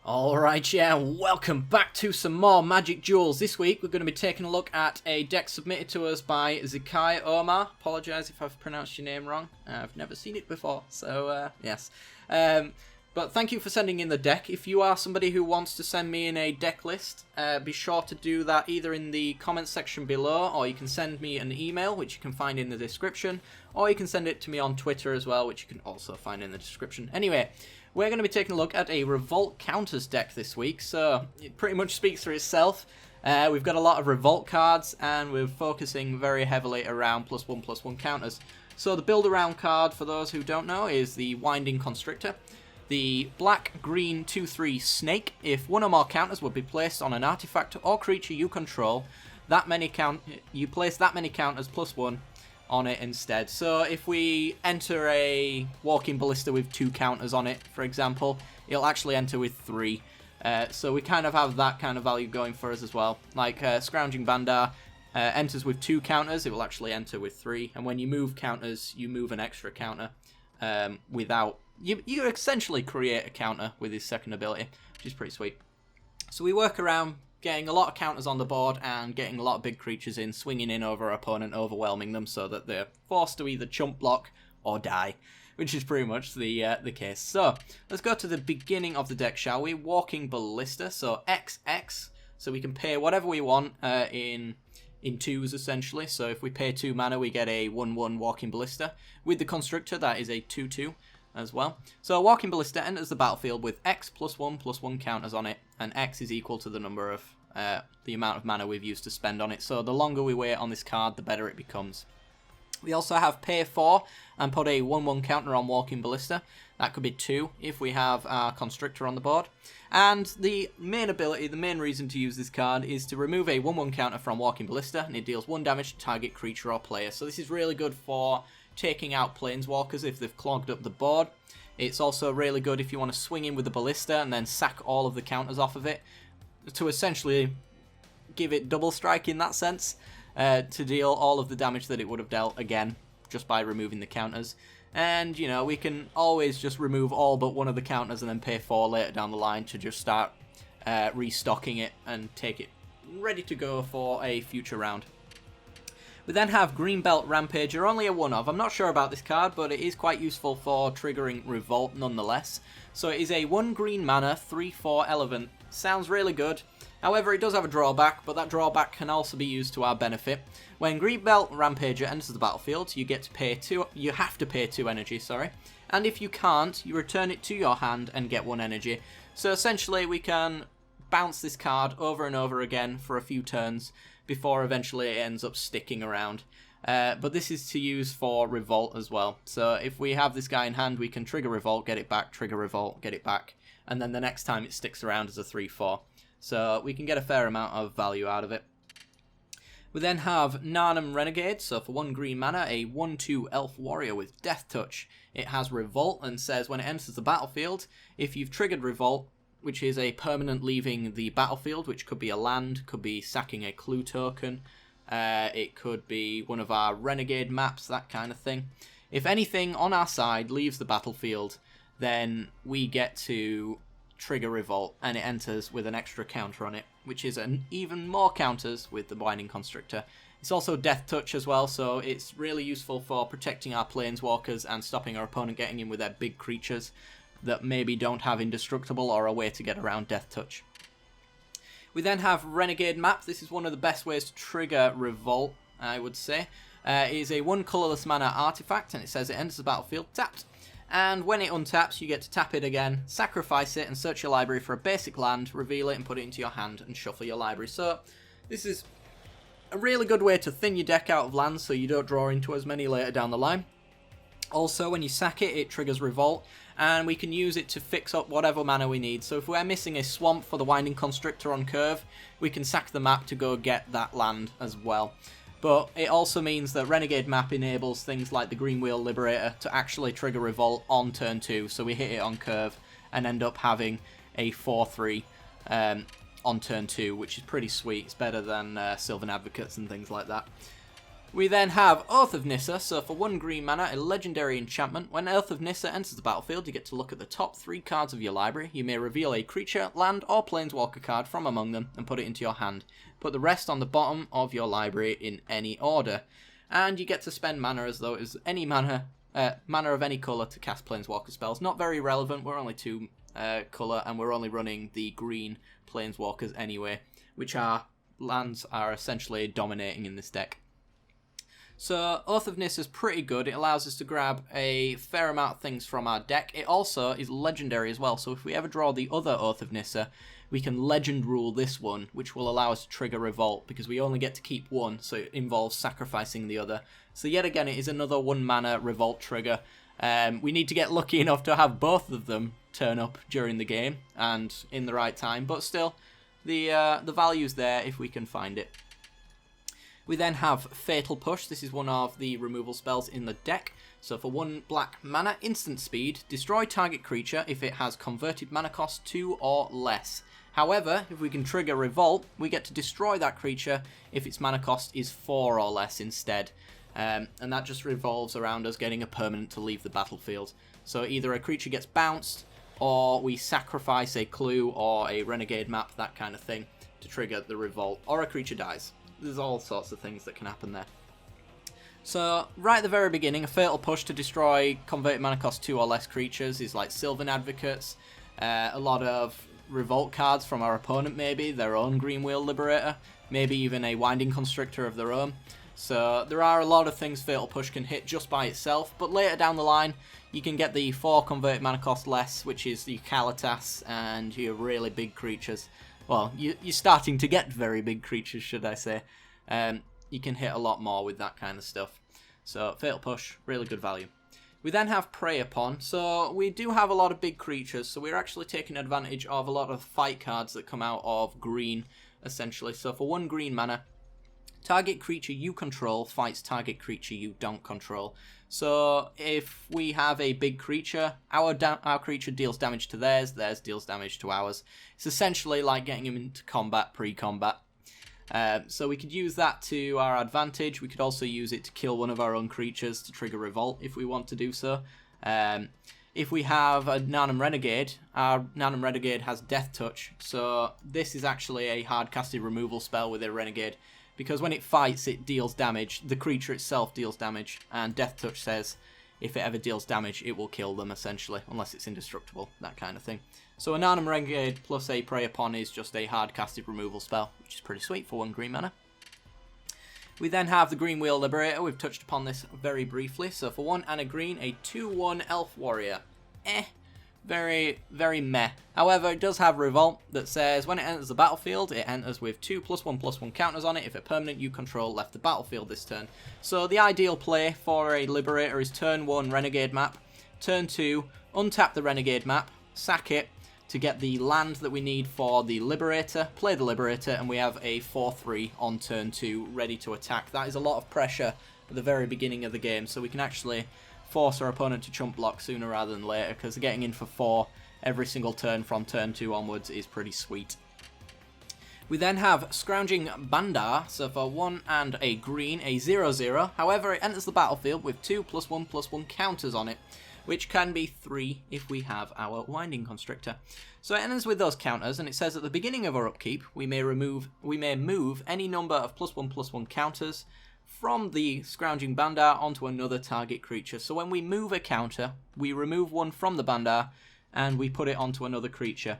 Alright, yeah, welcome back to some more Magic Duels. This week we're going to be taking a look at a deck submitted to us by Zekai Omar. Apologise if I've pronounced your name wrong. I've never seen it before, so yes. But thank you for sending in the deck. If you are somebody who wants to send me in a deck list, be sure to do that either in the comments section below, or you can send me an email, which you can find in the description, or you can send it to me on Twitter as well, which you can also find in the description. Anyway, we're going to be taking a look at a Revolt counters deck this week, so it pretty much speaks for itself. We've got a lot of Revolt cards, and we're focusing very heavily around +1/+1 counters. So the build around card, for those who don't know, is the Winding Constrictor. The black-green 2/3 snake. If one or more counters would be placed on an artifact or creature you control, you place that many counters +1 on it instead. So if we enter a Walking Ballista with 2 counters on it, for example, it'll actually enter with 3. So we kind of have that kind of value going for us as well. Like Scrounging Bandar enters with 2 counters, it will actually enter with 3. And when you move counters, you move an extra counter without... You essentially create a counter with his second ability, which is pretty sweet. So we work around getting a lot of counters on the board and getting a lot of big creatures in, swinging in over our opponent, overwhelming them so that they're forced to either chump block or die, which is pretty much the case. So let's go to the beginning of the deck, shall we? Walking Ballista, so XX, so we can pay whatever we want in 2s essentially. So if we pay 2 mana, we get a 1/1 Walking Ballista. With the Constrictor, that is a 2/2. As well. So Walking Ballista enters the battlefield with X +1/+1 counters on it, and X is equal to the number of the amount of mana we've used to spend on it. So the longer we wait on this card, the better it becomes. We also have pay 4 and put a 1/1 counter on Walking Ballista. That could be 2 if we have our Constrictor on the board. And the main ability, the main reason to use this card is to remove a 1/1 counter from Walking Ballista, and it deals 1 damage to target creature or player. So this is really good for taking out Planeswalkers if they've clogged up the board. It's also really good if you want to swing in with the Ballista and then sack all of the counters off of it to essentially give it double strike in that sense, to deal all of the damage that it would have dealt again just by removing the counters. And, you know, we can always just remove all but one of the counters and then pay 4 later down the line to just start restocking it and take it ready to go for a future round. We then have Greenbelt Rampager, only a 1/of. I'm not sure about this card, but it is quite useful for triggering Revolt nonetheless. So it is a 1 green mana, 3/4 Elephant. Sounds really good. However, it does have a drawback, but that drawback can also be used to our benefit. When Greenbelt Rampager enters the battlefield, you have to pay 2 energy, sorry. And if you can't, you return it to your hand and get 1 energy. So essentially we can bounce this card over and over again for a few turns before eventually it ends up sticking around. But this is to use for Revolt as well. So if we have this guy in hand, we can trigger Revolt, get it back, trigger Revolt, get it back, and then the next time it sticks around as a 3/4. So we can get a fair amount of value out of it. We then have Narnam Renegade, so for 1 green mana, a 1/2 Elf Warrior with Death Touch. It has Revolt and says when it enters the battlefield, if you've triggered Revolt, which is a permanent leaving the battlefield, which could be a land, could be sacking a clue token, it could be one of our Renegade Maps, that kind of thing. If anything on our side leaves the battlefield, then we get to trigger Revolt, and it enters with an extra counter on it, which is even more counters with the Winding Constrictor. It's also Death Touch as well, so it's really useful for protecting our Planeswalkers and stopping our opponent getting in with their big creatures that maybe don't have Indestructible or a way to get around Death Touch. We then have Renegade Maps. This is one of the best ways to trigger Revolt, I would say. It is a 1 colourless mana artifact, and it says it enters the battlefield tapped. And when it untaps, you get to tap it again, sacrifice it, and search your library for a basic land, reveal it, and put it into your hand, and shuffle your library. So this is a really good way to thin your deck out of lands so you don't draw into as many later down the line. Also, when you sack it, it triggers Revolt, and we can use it to fix up whatever mana we need. So if we're missing a swamp for the Winding Constrictor on curve, we can sack the map to go get that land as well. But it also means that Renegade Map enables things like the Green Wheel Liberator to actually trigger Revolt on turn 2, so we hit it on curve and end up having a 4/3 on turn 2, which is pretty sweet. It's better than Sylvan Advocates and things like that. We then have Oath of Nyssa, so for 1 green mana, a legendary enchantment. When Oath of Nyssa enters the battlefield, you get to look at the top 3 cards of your library. You may reveal a creature, land, or planeswalker card from among them and put it into your hand. Put the rest on the bottom of your library in any order. And you get to spend mana as though it was any mana of any colour to cast planeswalker spells. Not very relevant, we're only 2 colour, and we're only running the green planeswalkers anyway, which are lands are essentially dominating in this deck. So Oath of Nyssa is pretty good. It allows us to grab a fair amount of things from our deck. It also is legendary as well, so if we ever draw the other Oath of Nyssa, we can legend rule this one, which will allow us to trigger Revolt, because we only get to keep one, so it involves sacrificing the other. So yet again, it is another 1 mana Revolt trigger. We need to get lucky enough to have both of them turn up during the game, and in the right time, but still, the value's there if we can find it. We then have Fatal Push. This is one of the removal spells in the deck. So for 1 black mana, instant speed, destroy target creature if it has converted mana cost 2 or less. However, if we can trigger Revolt, we get to destroy that creature if its mana cost is 4 or less instead. And that just revolves around us getting a permanent to leave the battlefield. So either a creature gets bounced, or we sacrifice a clue or a renegade map, that kind of thing, to trigger the Revolt, or a creature dies. There's all sorts of things that can happen there. So, right at the very beginning, a Fatal Push to destroy converted mana cost 2 or less creatures is like Sylvan Advocates, a lot of Revolt cards from our opponent maybe, their own Green Wheel Liberator, maybe even a Winding Constrictor of their own. So there are a lot of things Fatal Push can hit just by itself, but later down the line you can get the 4 converted mana cost less, which is your Kalitas and your really big creatures. Well, you're starting to get very big creatures, should I say. You can hit a lot more with that kind of stuff. So, Fatal Push, really good value. We then have Prey Upon. So, we do have a lot of big creatures, so we're actually taking advantage of a lot of fight cards that come out of green, essentially. So, for 1 green mana, target creature you control fights target creature you don't control. So if we have a big creature, our creature deals damage to theirs deals damage to ours. It's essentially like getting him into combat pre-combat. So we could use that to our advantage. We could also use it to kill one of our own creatures to trigger Revolt if we want to do so. If we have a Nanam Renegade, our Nanam Renegade has Death Touch. So this is actually a hard-casted removal spell with a Renegade, because when it fights, it deals damage. The creature itself deals damage, and Death Touch says if it ever deals damage, it will kill them, essentially, unless it's indestructible, that kind of thing. So a Nanam Renegade plus a Prey Upon is just a hard-casted removal spell, which is pretty sweet for 1 green mana. We then have the Green Wheel Liberator. We've touched upon this very briefly. So for 1 and a green, a 2/1 Elf Warrior. Very, very meh. However, it does have Revolt that says when it enters the battlefield, it enters with 2 +1/+1 counters on it if a permanent you control left the battlefield this turn. So the ideal play for a Liberator is turn 1 Renegade Map, turn 2 untap the Renegade Map, sack it to get the land that we need for the Liberator, play the Liberator, and we have a 4/3 on turn 2 ready to attack. That is a lot of pressure at the very beginning of the game, so we can actually force our opponent to chump block sooner rather than later, because getting in for 4 every single turn from turn 2 onwards is pretty sweet. We then have Scrounging Bandar, so for 1 and a green, a 0/0. However, it enters the battlefield with 2 +1/+1 counters on it, which can be 3 if we have our Winding Constrictor. So it enters with those counters, and it says at the beginning of our upkeep, we may move any number of +1/+1 counters from the Scrounging Bandar onto another target creature. So when we move a counter, we remove one from the Bandar, and we put it onto another creature.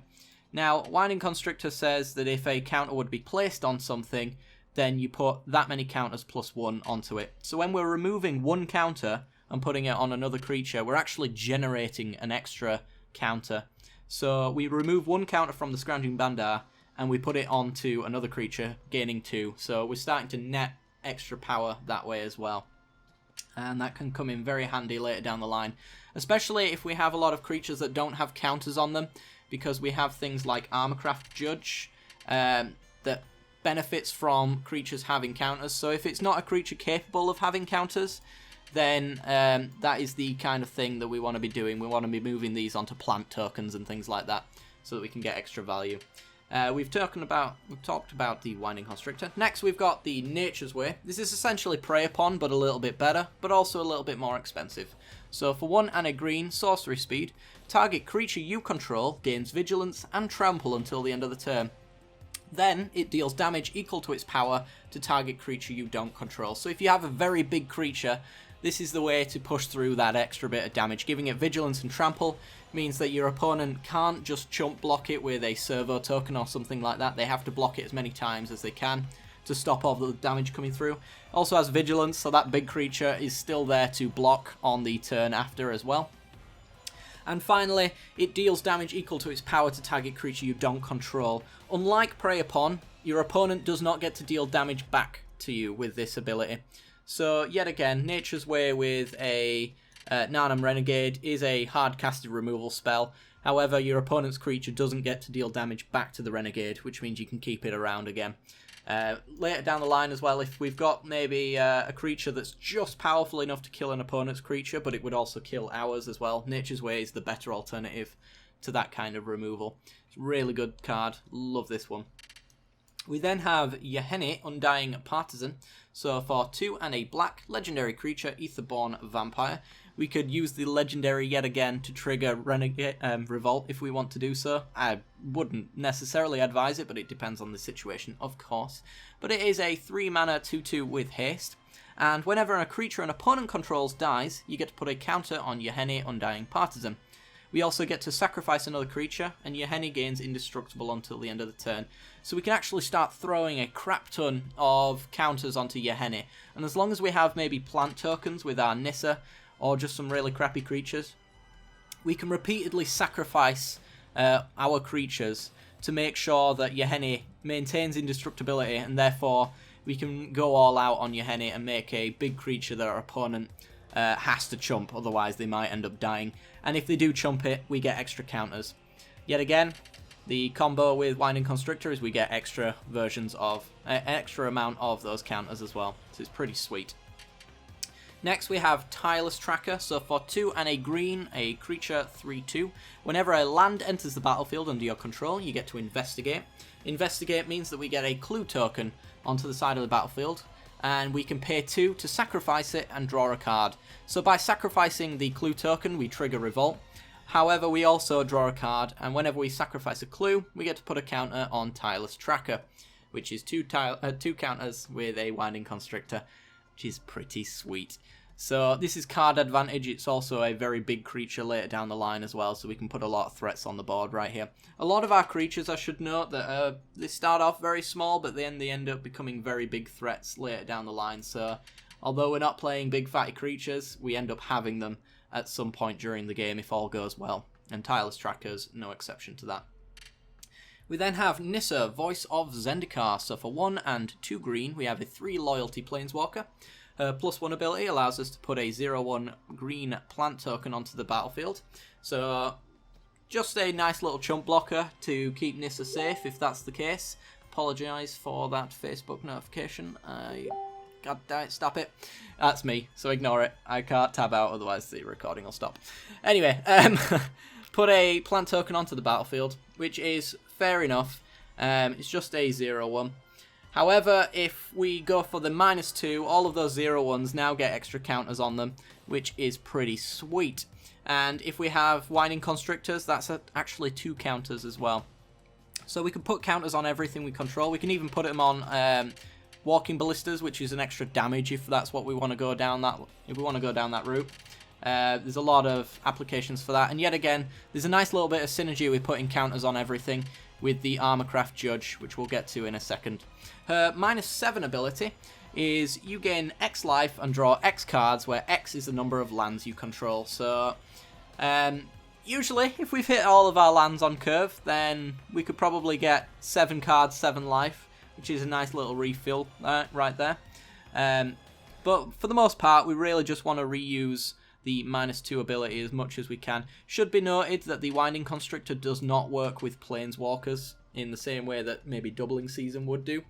Now, Winding Constrictor says that if a counter would be placed on something, then you put that many counters +1 onto it. So when we're removing one counter and putting it on another creature, we're actually generating an extra counter. So we remove one counter from the Scrounging Bandar, and we put it onto another creature, gaining 2. So we're starting to net extra power that way as well. And that can come in very handy later down the line, especially if we have a lot of creatures that don't have counters on them, because we have things like Armorcraft Judge that benefits from creatures having counters. So if it's not a creature capable of having counters, then that is the kind of thing that we want to be doing. We want to be moving these onto plant tokens and things like that, so that we can get extra value. We've talked about the Winding Constrictor. Next, we've got the Nature's Way. This is essentially Prey Upon, but a little bit better, but also a little bit more expensive. So for 1 and a green, sorcery speed, target creature you control gains Vigilance and Trample until the end of the turn. Then, it deals damage equal to its power to target creature you don't control. So if you have a very big creature, this is the way to push through that extra bit of damage. Giving it Vigilance and Trample means that your opponent can't just chump block it with a servo token or something like that. They have to block it as many times as they can to stop all the damage coming through. Also has Vigilance, so that big creature is still there to block on the turn after as well. And finally, it deals damage equal to its power to target creature you don't control. Unlike Prey Upon, your opponent does not get to deal damage back to you with this ability. So, yet again, Nature's Way with a Nanam Renegade is a hard-casted removal spell. However, your opponent's creature doesn't get to deal damage back to the Renegade, which means you can keep it around again. Later down the line as well, if we've got maybe a creature that's just powerful enough to kill an opponent's creature, but it would also kill ours as well, Nature's Way is the better alternative to that kind of removal. It's a really good card. Love this one. We then have Yahenni, Undying Partisan. So for 2 and a black, legendary creature, Aetherborn Vampire. We could use the legendary yet again to trigger Renegade Revolt if we want to do so. I wouldn't necessarily advise it, but it depends on the situation, of course. But it is a 3-mana 2/2 with haste. And whenever a creature an opponent controls dies, you get to put a counter on Yahenni, Undying Partisan. We also get to sacrifice another creature, and Yahenni gains indestructible until the end of the turn. So we can actually start throwing a crap ton of counters onto Yahenni. And as long as we have maybe plant tokens with our Nyssa, or just some really crappy creatures, we can repeatedly sacrifice our creatures to make sure that Yahenni maintains indestructibility, and therefore we can go all out on Yahenni and make a big creature that our opponent has to chump, otherwise they might end up dying. And if they do chump it, we get extra counters. Yet again, the combo with Winding Constrictor is we get extra versions of, extra amount of those counters as well, so it's pretty sweet. Next we have Tireless Tracker, so for 2 and a green, a creature 3/2. Whenever a land enters the battlefield under your control, you get to investigate. Investigate means that we get a clue token onto the side of the battlefield, and we can pay 2 to sacrifice it and draw a card. So by sacrificing the clue token, we trigger Revolt. However, we also draw a card, and whenever we sacrifice a clue, we get to put a counter on Tireless Tracker, which is 2 counters with a Winding Constrictor, which is pretty sweet. So this is card advantage. It's also a very big creature later down the line as well, so we can put a lot of threats on the board right here. A lot of our creatures, I should note, that they start off very small, but then they end up becoming very big threats later down the line. So although we're not playing big fatty creatures, we end up having them at some point during the game if all goes well. And Tireless Tracker's no exception to that. We then have Nyssa, Voice of Zendikar. So for 1 and 2 green, we have a 3 loyalty Planeswalker. Her +1 ability allows us to put a 0/1 green plant token onto the battlefield. So just a nice little chump blocker to keep Nyssa safe if that's the case. Apologise for that Facebook notification. God damn it, stop it. That's me, so ignore it. I can't tab out, otherwise the recording will stop. Anyway, put a plant token onto the battlefield, which is fair enough. It's just a 0/1. However, if we go for the -2, all of those 0/1s now get extra counters on them, which is pretty sweet. And if we have Winding Constrictors, that's actually 2 counters as well. So we can put counters on everything we control. We can even put them on Walking Ballistas, which is an extra damage if that's what we want to go down that. If we want to go down that route, there's a lot of applications for that. And yet again, there's a nice little bit of synergy with putting counters on everything with the Armorcraft Judge, which we'll get to in a second. Her -7 ability is you gain X life and draw X cards, where X is the number of lands you control. So usually, if we've hit all of our lands on curve, then we could probably get 7 cards, 7 life, which is a nice little refill right there. But for the most part, we really just want to reuse the -2 ability as much as we can. Should be noted that the Winding Constrictor does not work with Planeswalkers in the same way that maybe Doubling Season would do,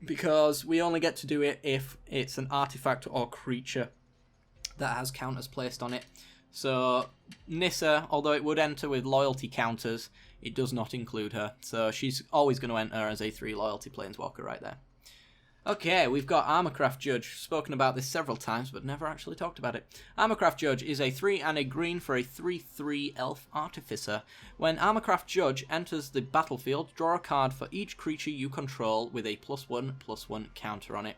because we only get to do it if it's an artifact or creature that has counters placed on it. So Nyssa, although it would enter with loyalty counters, it does not include her. So she's always going to enter as a 3 loyalty planeswalker right there. Okay, we've got Armorcraft Judge. Spoken about this several times, but never actually talked about it. Armorcraft Judge is a 3 and a green for a 3/3 Elf Artificer. When Armorcraft Judge enters the battlefield, draw a card for each creature you control with a +1/+1 counter on it.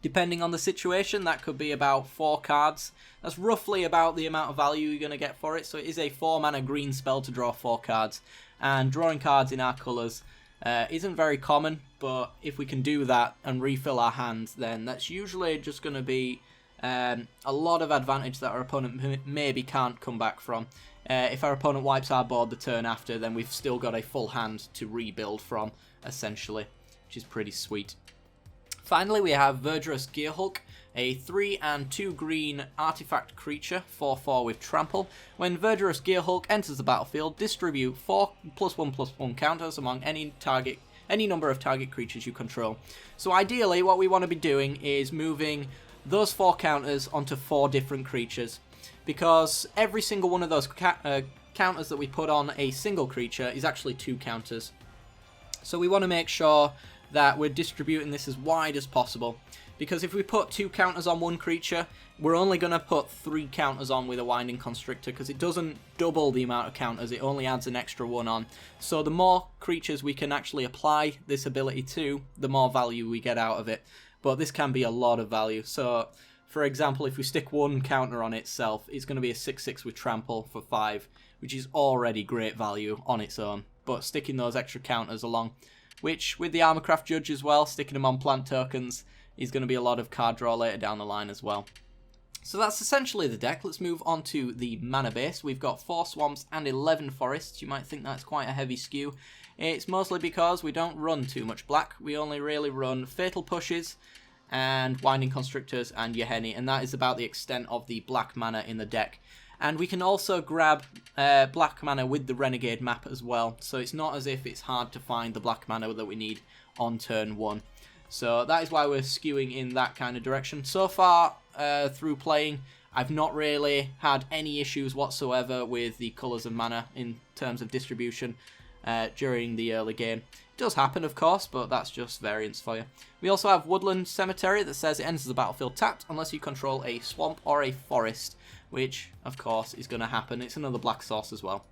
Depending on the situation, that could be about 4 cards. That's roughly about the amount of value you're going to get for it. So it is a 4-mana green spell to draw 4 cards. And drawing cards in our colours isn't very common, but if we can do that and refill our hands, then that's usually just going to be a lot of advantage that our opponent maybe can't come back from. If our opponent wipes our board the turn after, then we've still got a full hand to rebuild from, essentially, which is pretty sweet. Finally, we have Verdurous Gearhulk, a 3 and 2 green artifact creature, 4/4 with trample. When Verdurous Gearhulk enters the battlefield, distribute 4 +1/+1 counters among any number of target creatures you control. So ideally, what we want to be doing is moving those 4 counters onto 4 different creatures, because every single one of those counters that we put on a single creature is actually 2 counters. So we want to make sure that we're distributing this as wide as possible, because if we put 2 counters on one creature, we're only going to put 3 counters on with a Winding Constrictor, because it doesn't double the amount of counters, it only adds an extra 1 on. So the more creatures we can actually apply this ability to, the more value we get out of it. But this can be a lot of value. So for example, if we stick 1 counter on itself, it's going to be a 6/6 with trample for 5, which is already great value on its own. But sticking those extra counters along, which with the Armorcraft Judge as well, sticking them on plant tokens, is going to be a lot of card draw later down the line as well. So that's essentially the deck. Let's move on to the mana base. We've got 4 swamps and 11 forests. You might think that's quite a heavy skew. It's mostly because we don't run too much black. We only really run Fatal Pushes and Winding Constrictors and Yahenni, and that is about the extent of the black mana in the deck. And we can also grab black mana with the Renegade Map as well, so it's not as if it's hard to find the black mana that we need on turn 1. So that is why we're skewing in that kind of direction. So far through playing, I've not really had any issues whatsoever with the colours of mana in terms of distribution during the early game. It does happen, of course, but that's just variance for you. We also have Woodland Cemetery that says it enters the battlefield tapped unless you control a swamp or a forest, which, of course, is going to happen. It's another black source as well.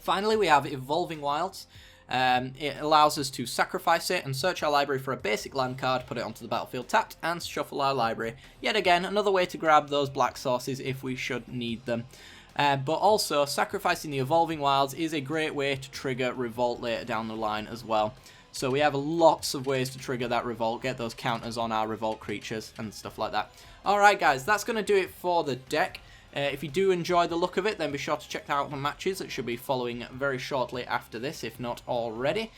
Finally, we have Evolving Wilds. It allows us to sacrifice it and search our library for a basic land card, put it onto the battlefield tapped, and shuffle our library. Yet again, another way to grab those black sources if we should need them. But also, sacrificing the Evolving Wilds is a great way to trigger Revolt later down the line as well. So we have lots of ways to trigger that Revolt, get those counters on our Revolt creatures and stuff like that. Alright guys, that's going to do it for the deck. If you do enjoy the look of it, then be sure to check out the matches that should be following very shortly after this, if not already.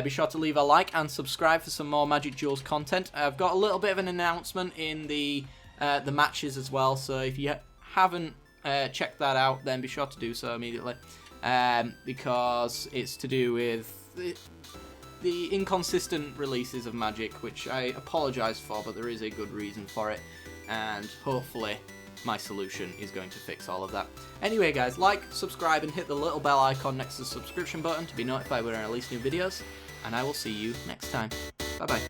Be sure to leave a like and subscribe for some more Magic Duels content. I've got a little bit of an announcement in the matches as well, so if you haven't checked that out, then be sure to do so immediately, because it's to do with the inconsistent releases of Magic, which I apologise for, but there is a good reason for it, and hopefully my solution is going to fix all of that. Anyway guys, like, subscribe, and hit the little bell icon next to the subscription button to be notified when I release new videos, and I will see you next time. Bye bye.